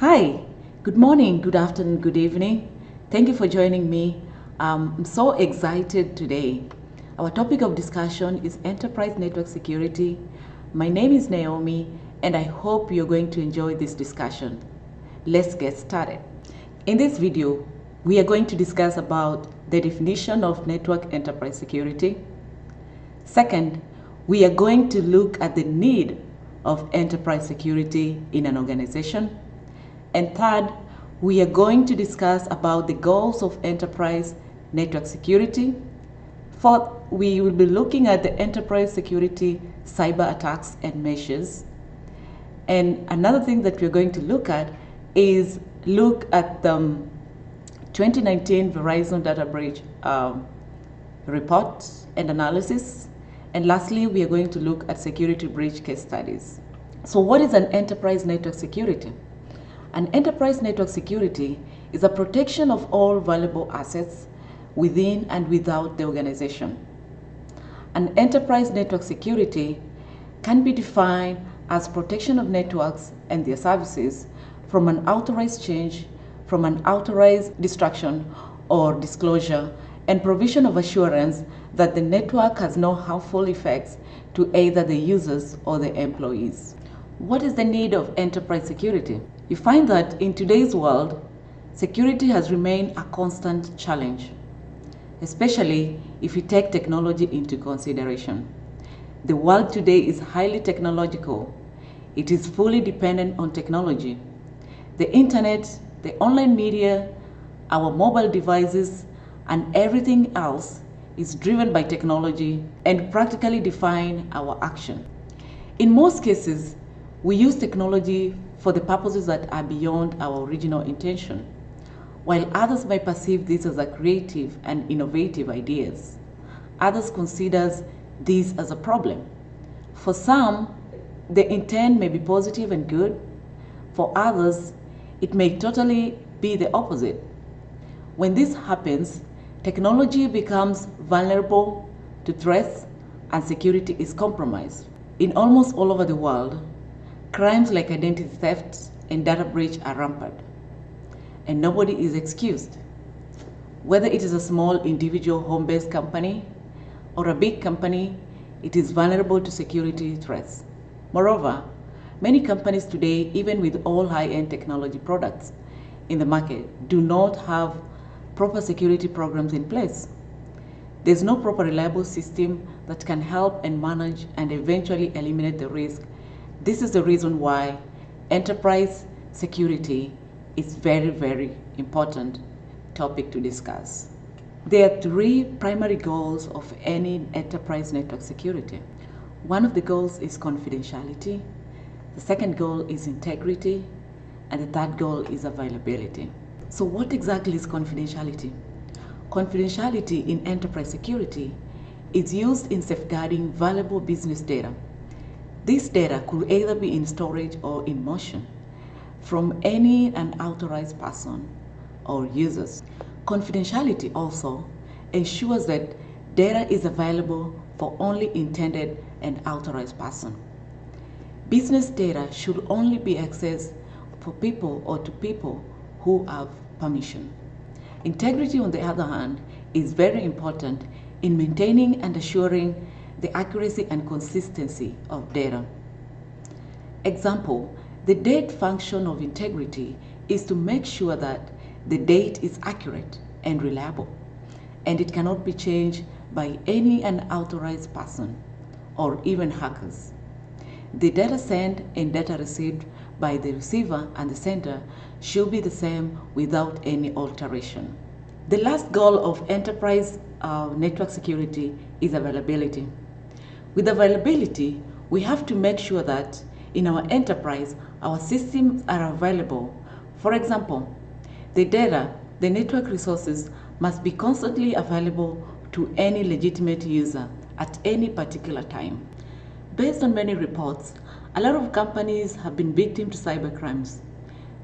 Hi, good morning, good afternoon, good evening. Thank you for joining me. I'm so excited today. Our topic of discussion is enterprise network security. My name is Naomi, and I hope you're going to enjoy this discussion. Let's get started. In this video, we are going to discuss about the definition of network enterprise security. Second, we are going to look at the need of enterprise security in an organization. And third, we are going to discuss about the goals of enterprise network security. Fourth, we will be looking at the enterprise security cyber attacks and measures. And another thing that we're going to look at is look at the 2019 Verizon data breach report and analysis. And lastly, we are going to look at security breach case studies. So what is an enterprise network security? An enterprise network security is a protection of all valuable assets within and without the organization. An enterprise network security can be defined as protection of networks and their services from an authorized change, from an authorized destruction or disclosure, and provision of assurance that the network has no harmful effects to either the users or the employees. What is the need of enterprise security? You find that in today's world, security has remained a constant challenge, especially if you take technology into consideration. The world today is highly technological. It is fully dependent on technology. The internet, the online media, our mobile devices, and everything else is driven by technology and practically define our action. In most cases, we use technology for the purposes that are beyond our original intention, while others might perceive this as a creative and innovative ideas. Others consider this as a problem. For some, the intent may be positive and good. For others, it may totally be the opposite. When this happens, technology becomes vulnerable to threats and security is compromised. In almost all over the world, crimes like identity theft and data breach are rampant, and nobody is excused. Whether it is a small individual home-based company or a big company, it is vulnerable to security threats. Moreover, many companies today, even with all high-end technology products in the market, do not have proper security programs in place. There's no proper reliable system that can help and manage and eventually eliminate the risk. This is the reason why enterprise security is very, very important topic to discuss. There are three primary goals of any enterprise network security. One of the goals is confidentiality, the second goal is integrity, and the third goal is availability. So what exactly is confidentiality? Confidentiality in enterprise security is used in safeguarding valuable business data. This data could either be in storage or in motion from any unauthorized person or users. Confidentiality also ensures that data is available for only intended and authorized person. Business data should only be accessed for people or to people who have permission. Integrity, on the other hand, is very important in maintaining and assuring the accuracy and consistency of data. Example, the date function of integrity is to make sure that the date is accurate and reliable, and it cannot be changed by any unauthorized person or even hackers. The data sent and data received by the receiver and the sender should be the same without any alteration. The last goal of enterprise network security is availability. With availability, we have to make sure that in our enterprise, our systems are available. For example, the data, the network resources must be constantly available to any legitimate user at any particular time. Based on many reports, a lot of companies have been victim to cybercrimes,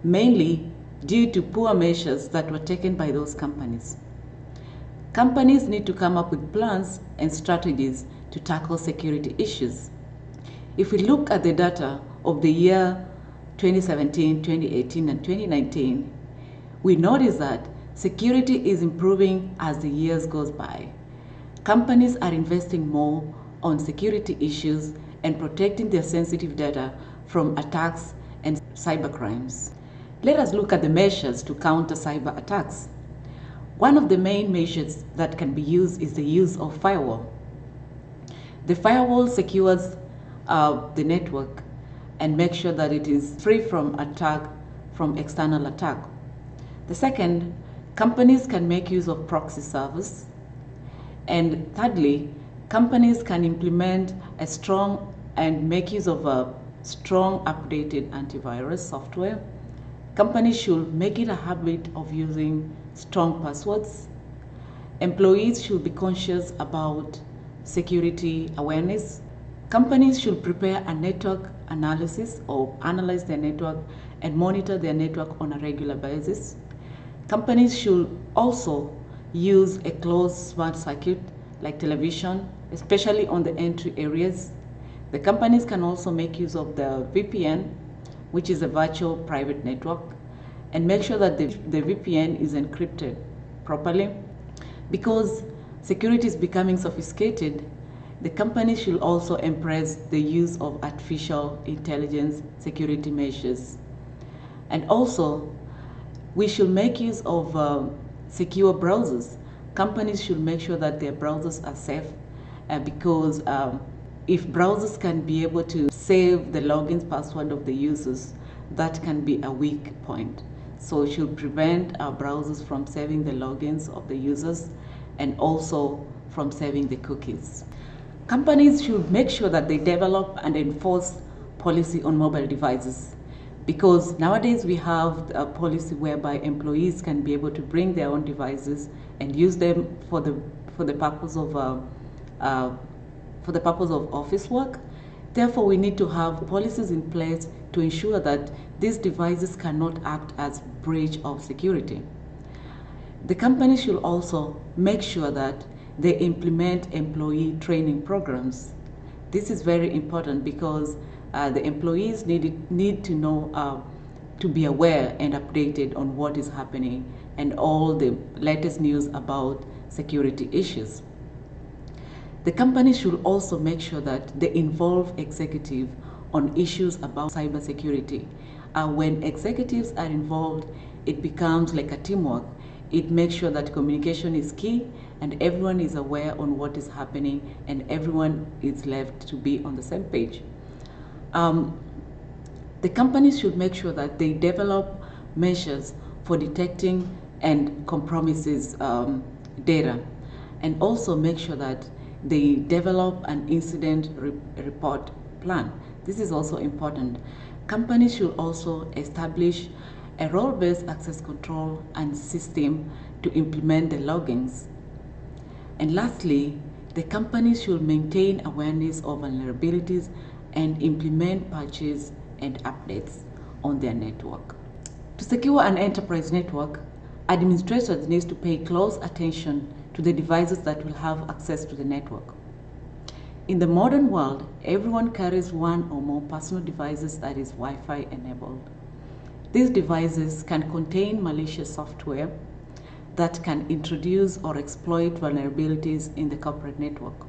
mainly due to poor measures that were taken by those companies. Companies need to come up with plans and strategies to tackle security issues. If we look at the data of the year 2017, 2018, and 2019, we notice that security is improving as the years goes by. Companies are investing more on security issues and protecting their sensitive data from attacks and cybercrimes. Let us look at the measures to counter cyber attacks. One of the main measures that can be used is the use of firewall. The firewall secures the network and makes sure that it is free from external attack. The second, companies can make use of proxy servers. And thirdly, companies can implement a strong and make use of a strong updated antivirus software. Companies should make it a habit of using strong passwords. Employees should be conscious about security awareness. Companies should prepare a network analysis or analyze their network and monitor their network on a regular basis. Companies should also use a closed smart circuit like television, especially on the entry areas. The companies can also make use of the VPN, which is a virtual private network, and make sure that the VPN is encrypted properly. Because security is becoming sophisticated, the company should also embrace the use of artificial intelligence security measures. And also, we should make use of secure browsers. Companies should make sure that their browsers are safe because if browsers can be able to save the login password of the users, that can be a weak point. So it should prevent our browsers from saving the logins of the users and also from saving the cookies. Companies should make sure that they develop and enforce policy on mobile devices, because nowadays we have a policy whereby employees can be able to bring their own devices and use them for the purpose of office work. Therefore, we need to have policies in place to ensure that these devices cannot act as breach of security. The company should also make sure that they implement employee training programs. This is very important because the employees need to know, to be aware and updated on what is happening and all the latest news about security issues. The company should also make sure that they involve executives on issues about cybersecurity. When executives are involved, it becomes like a teamwork. It makes sure that communication is key and everyone is aware on what is happening and everyone is left to be on the same page. The companies should make sure that they develop measures for detecting and compromises data, and also make sure that they develop an incident report plan. This is also important. Companies should also establish a role-based access control and system to implement the logins. And lastly, the companies should maintain awareness of vulnerabilities and implement patches and updates on their network. To secure an enterprise network, administrators need to pay close attention to the devices that will have access to the network. In the modern world, everyone carries one or more personal devices that is Wi-Fi enabled. These devices can contain malicious software that can introduce or exploit vulnerabilities in the corporate network.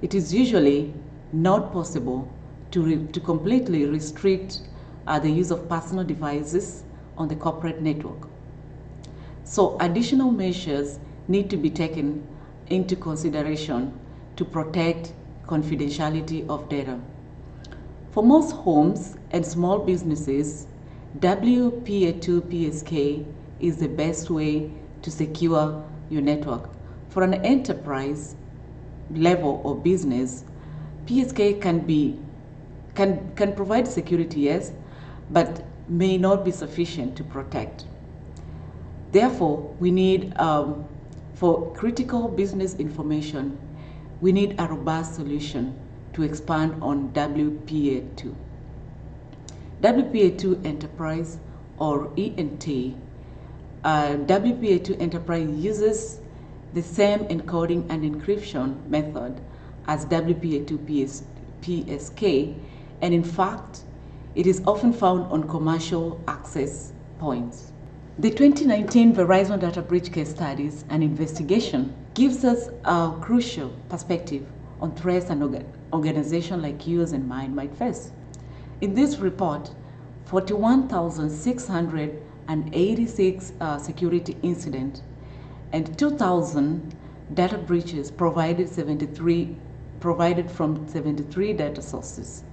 It is usually not possible to completely restrict the use of personal devices on the corporate network. So additional measures need to be taken into consideration to protect confidentiality of data. For most homes and small businesses, WPA2 PSK is the best way to secure your network. For an enterprise level or business, PSK can provide security, yes, but may not be sufficient to protect. Therefore, we need, for critical business information, we need a robust solution to expand on WPA2. WPA2 Enterprise, or ENT, WPA2 Enterprise uses the same encoding and encryption method as WPA2 PSK, and in fact, It is often found on commercial access points. The 2019 Verizon data breach case studies and investigation gives us a crucial perspective on threats an organization like yours and mine might face. In this report, 41,686 security incidents and 2,000 data breaches provided from 73 data sources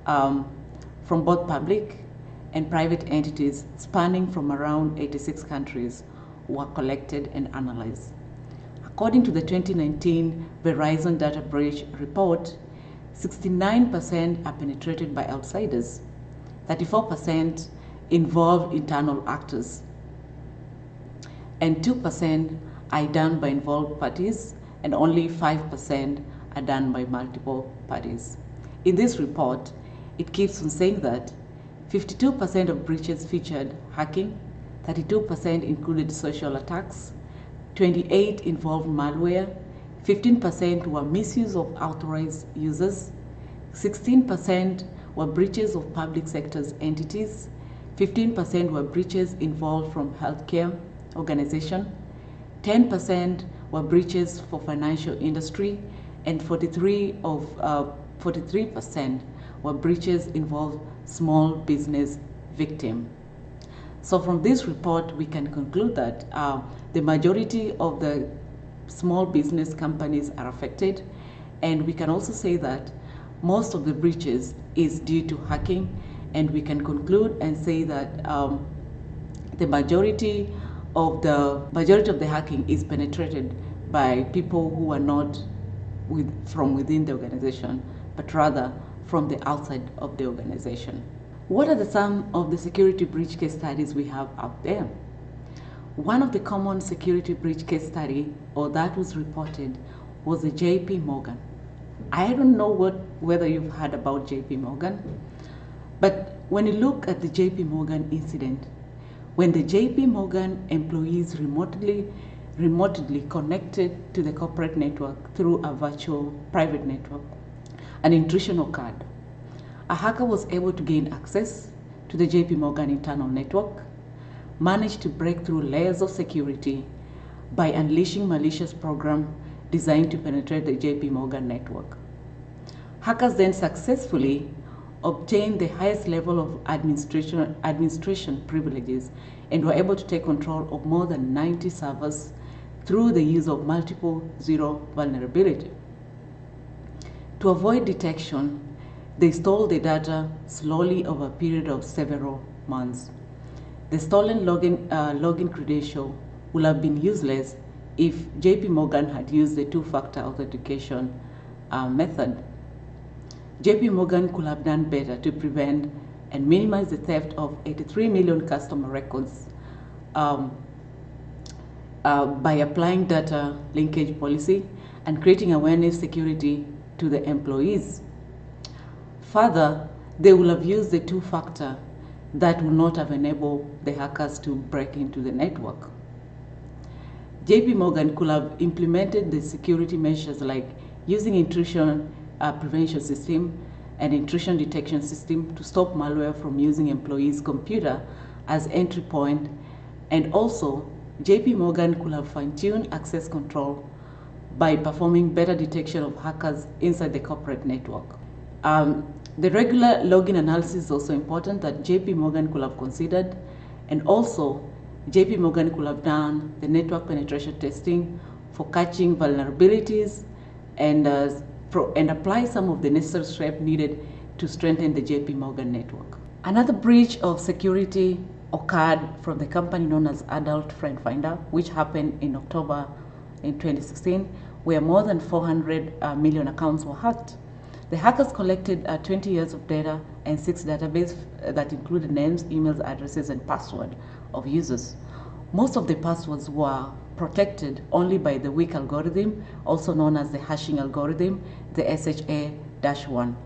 from both public and private entities spanning from around 86 countries were collected and analyzed. According to the 2019 Verizon data breach report, 69% are penetrated by outsiders, 34% involve internal actors, and 2% are done by involved parties, and only 5% are done by multiple parties. In this report, it keeps on saying that 52% of breaches featured hacking, 32% included social attacks, 28% involved malware, 15% were misuse of authorized users, 16% were breaches of public sector's entities, 15% were breaches involved from healthcare organization, 10% were breaches for financial industry, and 43% were breaches involved small business victim. So from this report, we can conclude that the majority of the small business companies are affected, and we can also say that most of the breaches is due to hacking, and we can conclude and say that the majority of the hacking is penetrated by people who are not from within the organization, but rather from the outside of the organization. What are some of the security breach case studies we have out there? One of the common security breach case study, or that was reported, was the JP Morgan. I don't know whether you've heard about JP Morgan, but when you look at the JP Morgan incident, when the JP Morgan employees remotely connected to the corporate network through a virtual private network, an intrusion occurred. A hacker was able to gain access to the JP Morgan internal network, managed to break through layers of security by unleashing malicious program designed to penetrate the JP Morgan network. Hackers then successfully obtained the highest level of administration privileges and were able to take control of more than 90 servers through the use of multiple zero vulnerability. To avoid detection, they stole the data slowly over a period of several months. The stolen login credential would have been useless if JP Morgan had used the two-factor authentication method. JP Morgan could have done better to prevent and minimize the theft of 83 million customer records by applying data linkage policy and creating awareness security to the employees. Further, they will have used the two-factor that will not have enabled the hackers to break into the network. JP Morgan could have implemented the security measures like using intrusion prevention system and intrusion detection system to stop malware from using employees' computer as entry point, and also JP Morgan could have fine-tuned access control by performing better detection of hackers inside the corporate network. The regular login analysis is also important that JP Morgan could have considered, and also JP Morgan could have done the network penetration testing for catching vulnerabilities and apply some of the necessary steps needed to strengthen the JP Morgan network. Another breach of security occurred from the company known as Adult Friend Finder, which happened in October in 2016, where more than 400 million accounts were hacked. The hackers collected 20 years of data and 6 databases that included names, emails, addresses, and password of users. Most of the passwords were protected only by the weak algorithm, also known as the hashing algorithm, the SHA-1.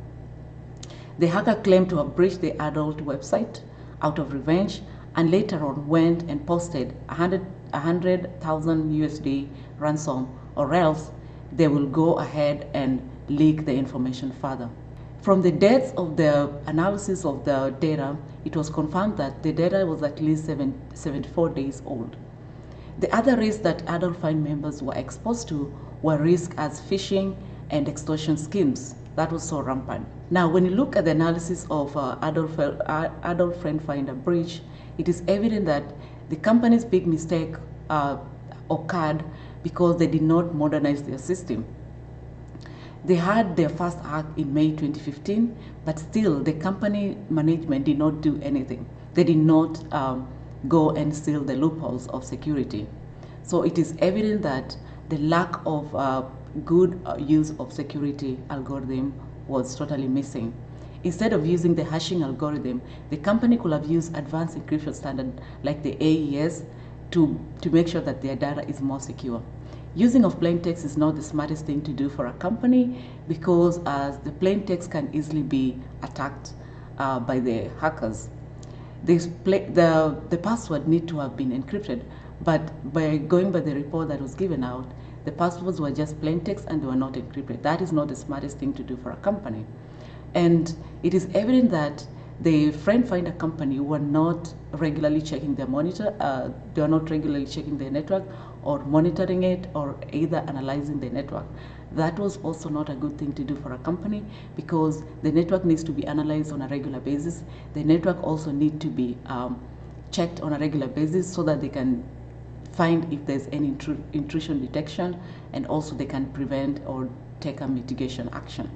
The hacker claimed to have breached the adult website out of revenge, and later on went and posted 100,000 USD ransom, or else they will go ahead and leak the information further. From the dates of the analysis of the data, it was confirmed that the data was at least 74 days old. The other risks that adult fund members were exposed to were risks as phishing and extortion schemes. That was so rampant. Now, when you look at the analysis of adult friend finder breach, it is evident that the company's big mistake occurred because they did not modernize their system. They had their first hack in May 2015, but still the company management did not do anything. They did not go and seal the loopholes of security. So it is evident that the lack of good use of security algorithm was totally missing. Instead of using the hashing algorithm, the company could have used advanced encryption standard like the AES to make sure that their data is more secure. Using of plain text is not the smartest thing to do for a company because the plain text can easily be attacked by the hackers. The password need to have been encrypted, but by going by the report that was given out, the passwords were just plain text and they were not encrypted. That is not the smartest thing to do for a company. And it is evident that the friend finder company were not regularly checking their monitor, they were not regularly checking their network or monitoring it or either analyzing the network. That was also not a good thing to do for a company because the network needs to be analyzed on a regular basis. The network also needs to be checked on a regular basis so that they can find if there's any intrusion detection, and also they can prevent or take a mitigation action.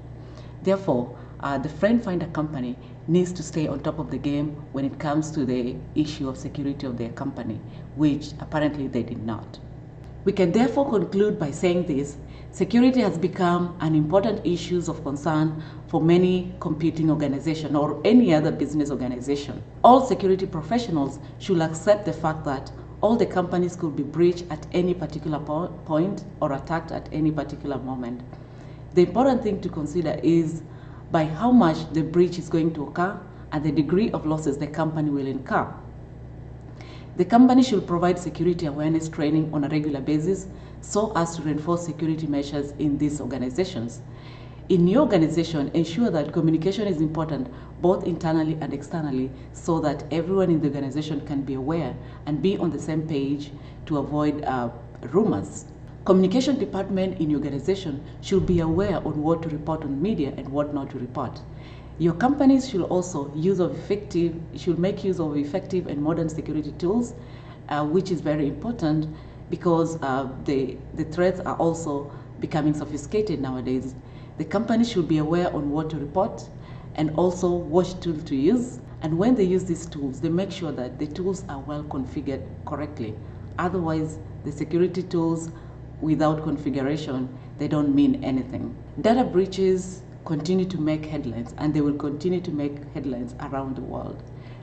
Therefore, the friend finder company needs to stay on top of the game when it comes to the issue of security of their company, which apparently they did not. We can therefore conclude by saying this: security has become an important issue of concern for many computing organizations or any other business organization. All security professionals should accept the fact that all the companies could be breached at any particular point or attacked at any particular moment. The important thing to consider is by how much the breach is going to occur and the degree of losses the company will incur. The company should provide security awareness training on a regular basis so as to reinforce security measures in these organizations. In your organization, ensure that communication is important both internally and externally so that everyone in the organization can be aware and be on the same page to avoid rumors. Communication department in your organization should be aware on what to report on media and what not to report. Your companies should also make use of effective and modern security tools, which is very important because the threats are also becoming sophisticated nowadays. The company should be aware on what to report and also what tools to use. And when they use these tools, they make sure that the tools are well configured correctly. Otherwise, the security tools without configuration, they don't mean anything. Data breaches continue to make headlines, and they will continue to make headlines around the world.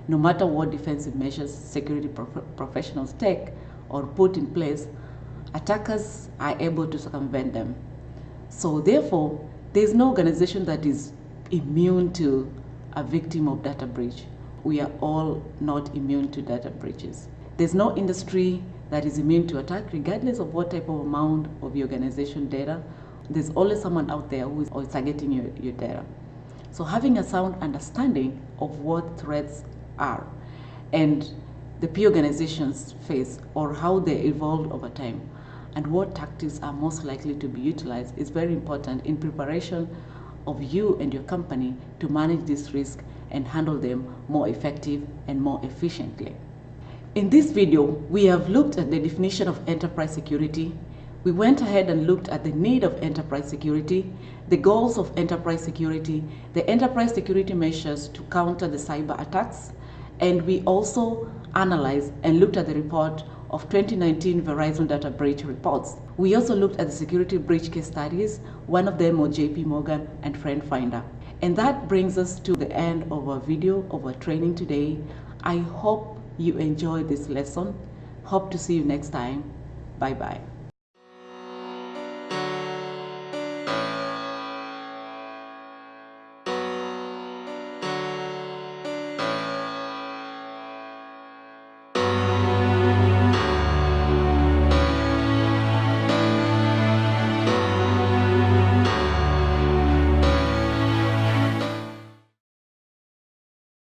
No matter what defensive measures security professionals take or put in place, attackers are able to circumvent them. So therefore, there's no organization that is immune to a victim of data breach. We are all not immune to data breaches. There's no industry that is immune to attack, regardless of what type of amount of your organization data. There's always someone out there who is targeting your data. So having a sound understanding of what threats are and the peer organizations face or how they evolve over time and what tactics are most likely to be utilized is very important in preparation of you and your company to manage this risk and handle them more effective and more efficiently. In this video, we have looked at the definition of enterprise security. We went ahead and looked at the need of enterprise security, the goals of enterprise security, the enterprise security measures to counter the cyber attacks, and we also analyzed and looked at the report of 2019 Verizon data breach reports. We also looked at the security breach case studies. One of them was JP Morgan and Friend Finder. And that brings us to the end of our video, of our training today. I hope you enjoyed this lesson. Hope to see you next time. Bye-bye.